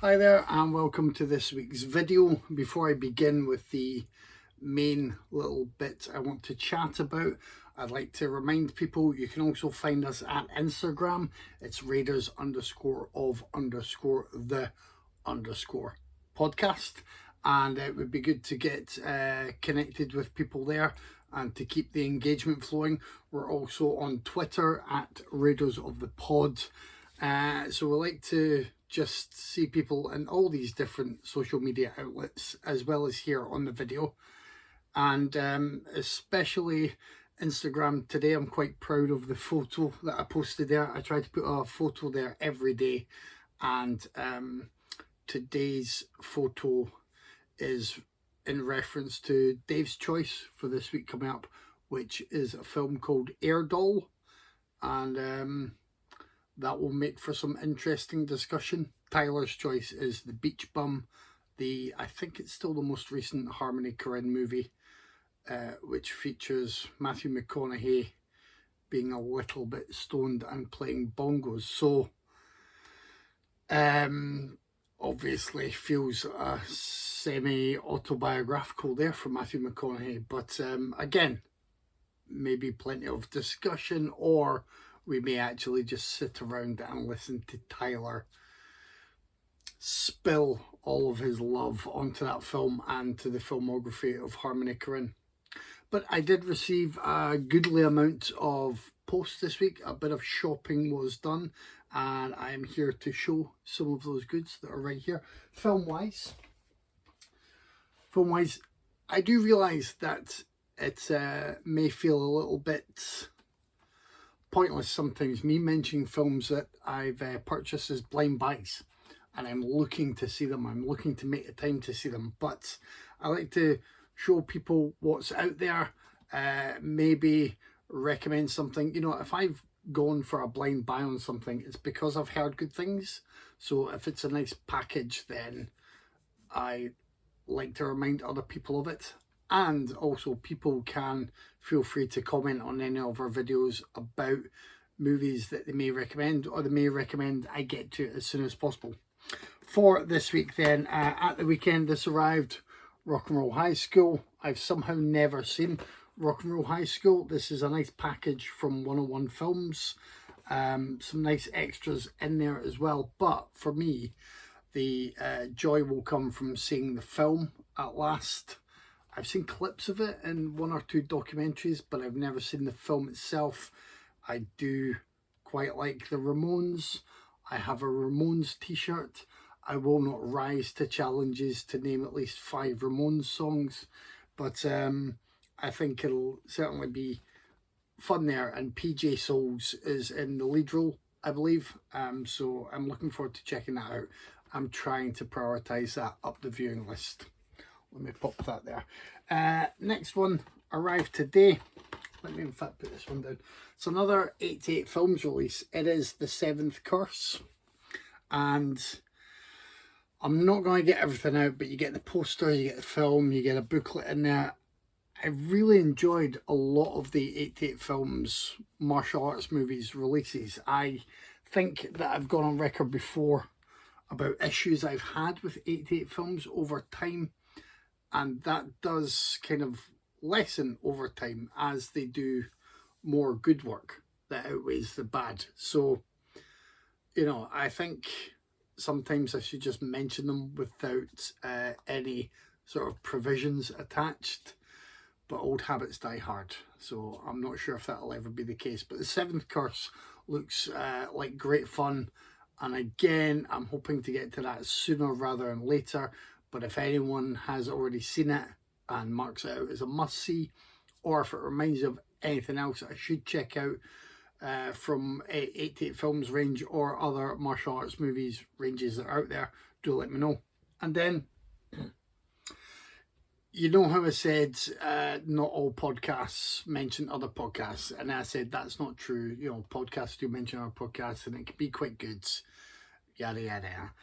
Hi there and welcome to this week's video. Before I begin with the main little bit I want to chat about, I'd like to remind people you can also find us at Instagram. It's Raiders_of_the_podcast, and it would be good to get connected with people there and to keep the engagement flowing. We're also on Twitter at Raiders of the Pod. So we like to just see people in all these different social media outlets as well as here on the video, and especially Instagram. Today I'm quite proud of the photo that I posted there. I try to put a photo there every day, and today's photo is in reference to Dave's choice for this week coming up, which is a film called Air Doll, and that will make for some interesting discussion. Tyler's choice is The Beach Bum, I think it's still the most recent Harmony Korine movie, which features Matthew McConaughey being a little bit stoned and playing bongos. So, obviously feels semi-autobiographical there for Matthew McConaughey. But again, maybe plenty of discussion, or we may actually just sit around and listen to Tyler spill all of his love onto that film and to the filmography of Harmony Korine. But I did receive a goodly amount of posts this week. A bit of shopping was done, and I am here to show some of those goods that are right here. Film-wise, I do realise that it may feel a little bit pointless sometimes, me mentioning films that I've purchased as blind buys, and I'm looking to see them. I'm looking to make the time to see them, but I like to show people what's out there, maybe recommend something. You know, if I've gone for a blind buy on something, it's because I've heard good things. So if it's a nice package, then I like to remind other people of it. And also, people can feel free to comment on any of our videos about movies that they may recommend, or they may recommend I get to it as soon as possible. For this week then, at the weekend this arrived, Rock and Roll High School. I've somehow never seen Rock and Roll High School. This is a nice package from 101 Films. Some nice extras in there as well. But for me, the joy will come from seeing the film at last. I've seen clips of it in one or two documentaries, but I've never seen the film itself. I do quite like the Ramones. I have a Ramones t-shirt. I will not rise to challenges to name at least 5 Ramones songs, but I think it'll certainly be fun there. And PJ Souls is in the lead role, I believe. So I'm looking forward to checking that out. I'm trying to prioritise that up the viewing list. Let me pop that there. Next one arrived today. Let me in fact put this one down. It's another 88 Films release. It is The Seventh Curse. And I'm not going to get everything out, but you get the poster, you get the film, you get a booklet in there. I really enjoyed a lot of the 88 Films martial arts movies releases. I think that I've gone on record before about issues I've had with 88 Films over time, and that does kind of lessen over time as they do more good work that outweighs the bad. So, you know, I think sometimes I should just mention them without any sort of provisions attached. But old habits die hard, so I'm not sure if that'll ever be the case. But The Seventh Curse looks like great fun, and again, I'm hoping to get to that sooner rather than later. But if anyone has already seen it and marks it out as a must-see, or if it reminds you of anything else I should check out from 88 Films range or other martial arts movies ranges that are out there, do let me know. And then, you know how I said not all podcasts mention other podcasts, and I said that's not true. You know, podcasts do mention our podcasts, and it can be quite good, yada yada.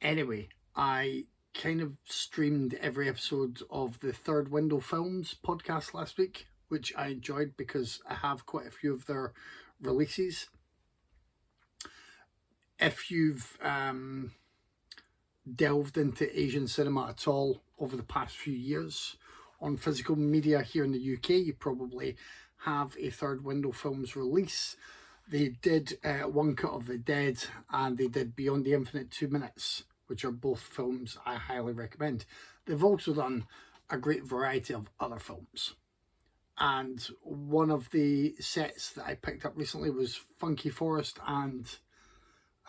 Anyway, I kind of streamed every episode of the Third Window Films podcast last week, which I enjoyed because I have quite a few of their releases. If you've delved into Asian cinema at all over the past few years. On physical media here in the UK, you probably have a Third Window Films release. They did One Cut of the Dead, and they did Beyond the Infinite 2 Minutes, which are both films I highly recommend. They've also done a great variety of other films. And one of the sets that I picked up recently was Funky Forest, and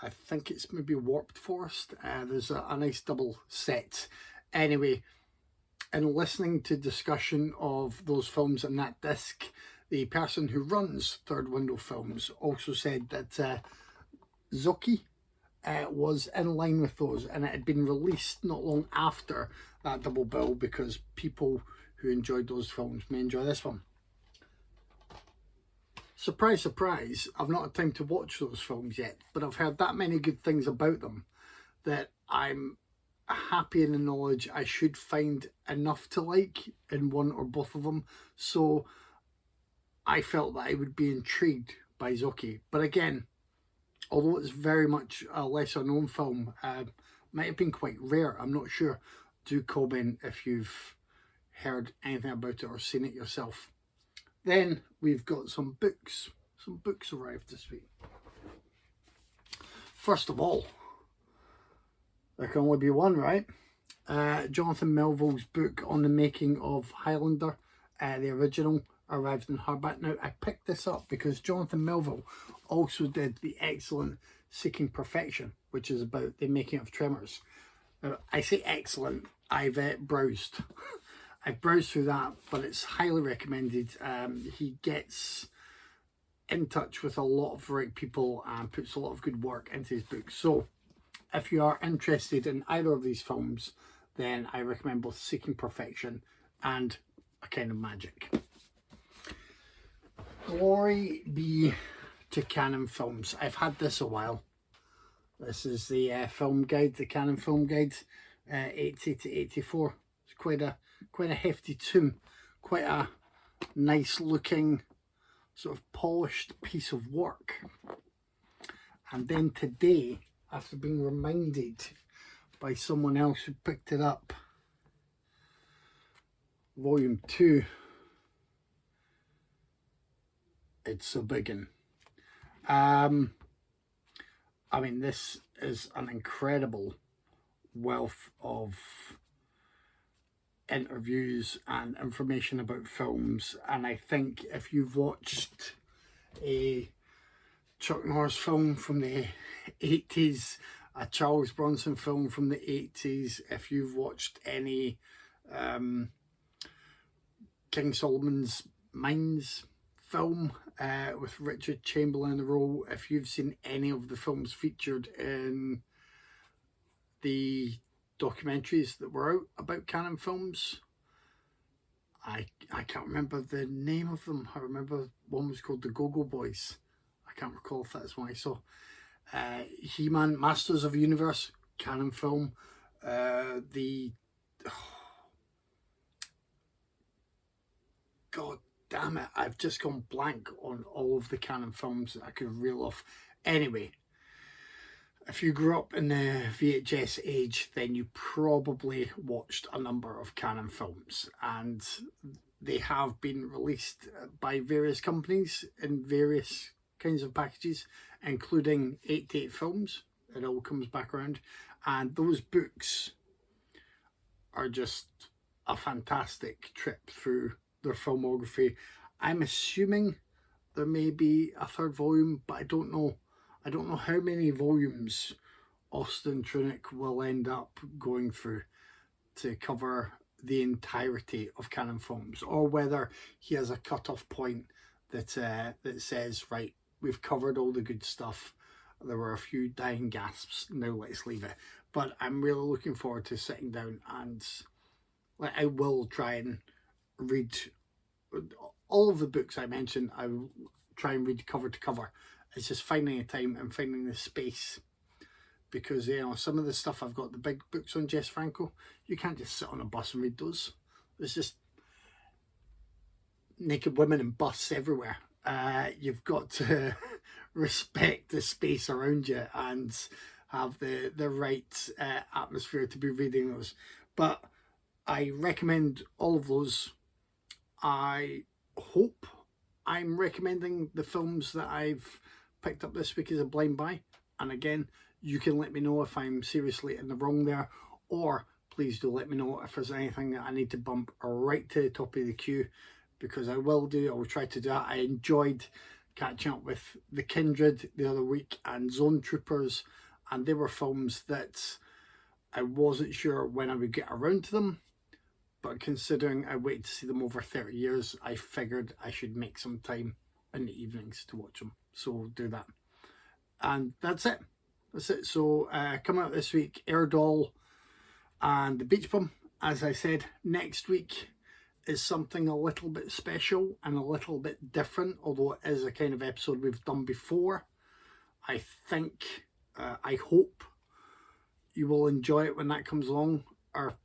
I think it's maybe Warped Forest. There's a nice double set. Anyway, in listening to discussion of those films in that disc, the person who runs Third Window Films also said that Zoki was in line with those, and it had been released not long after that double bill, because people who enjoyed those films may enjoy this one. Surprise, surprise, I've not had time to watch those films yet, but I've heard that many good things about them that I'm happy in the knowledge I should find enough to like in one or both of them. So I felt that I would be intrigued by Zoki. But again, although it's very much a lesser known film, might have been quite rare, I'm not sure. Do comment if you've heard anything about it or seen it yourself. Then we've got some books. Some books arrived this week. First of all, there can only be one, right? Jonathan Melville's book on the making of Highlander, the original, arrived in hardback. Now, I picked this up because Jonathan Melville also did the excellent Seeking Perfection, which is about the making of Tremors. Now, I say excellent, I've browsed. I've browsed through that, but it's highly recommended. He gets in touch with a lot of right people and puts a lot of good work into his book. So if you are interested in either of these films, then I recommend both Seeking Perfection and A Kind of Magic. Glory be to Cannon Films. I've had this a while. This is the film guide, the Cannon film guide, 80 to 84. It's quite a hefty tome, quite a nice looking, sort of polished piece of work. And then today, after being reminded by someone else who picked it up, volume 2, it's a big one. I mean, this is an incredible wealth of interviews and information about films, and I think if you've watched a Chuck Norris film from the 80s, a Charles Bronson film from the 80s, if you've watched any King Solomon's Mines film with Richard Chamberlain in the role, if you've seen any of the films featured in the documentaries that were out about Cannon films, I can't remember the name of them. I remember one was called The Go-Go Boys. I can't recall if that's one I saw. He-Man, Masters of the Universe, Cannon film. God damn it, I've just gone blank on all of the Cannon films that I could reel off. Anyway, if you grew up in the VHS age, then you probably watched a number of Cannon films, and they have been released by various companies in various kinds of packages, including 88 films. It all comes back around, and those books are just a fantastic trip through their filmography. I'm assuming there may be a third volume, but I don't know. I don't know how many volumes Austin Trunick will end up going through to cover the entirety of Cannon films, or whether he has a cut-off point that that says, right, we've covered all the good stuff. There were a few dying gasps, now let's leave it. But I'm really looking forward to sitting down, and I will try and read all of the books I mentioned. I will try and read cover to cover. It's just finding the time and finding the space, because you know, some of the stuff I've got, the big books on Jess Franco, you can't just sit on a bus and read those. There's just naked women and busts everywhere. You've got to respect the space around you and have the right atmosphere to be reading those. But I recommend all of those. I hope I'm recommending the films that I've picked up this week as a blind buy. And again, you can let me know if I'm seriously in the wrong there, or please do let me know if there's anything that I need to bump right to the top of the queue, because I will do. I will try to do that. I enjoyed catching up with The Kindred the other week and Zone Troopers, and they were films that I wasn't sure when I would get around to them, but considering I waited to see them over 30 years, I figured I should make some time in the evenings to watch them. So we'll do that. And that's it. That's it. So coming out this week, Air Doll and The Beach Bum. As I said, next week is something a little bit special and a little bit different, although it is a kind of episode we've done before. I think, I hope you will enjoy it when that comes along. Our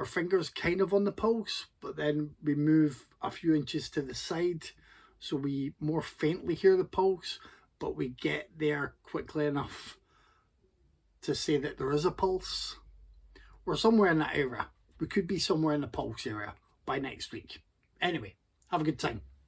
fingers kind of on the pulse, but then we move a few inches to the side so we more faintly hear the pulse, but we get there quickly enough to say that there is a pulse. We're somewhere in that area. We could be somewhere in the pulse area by next week. Anyway, have a good time.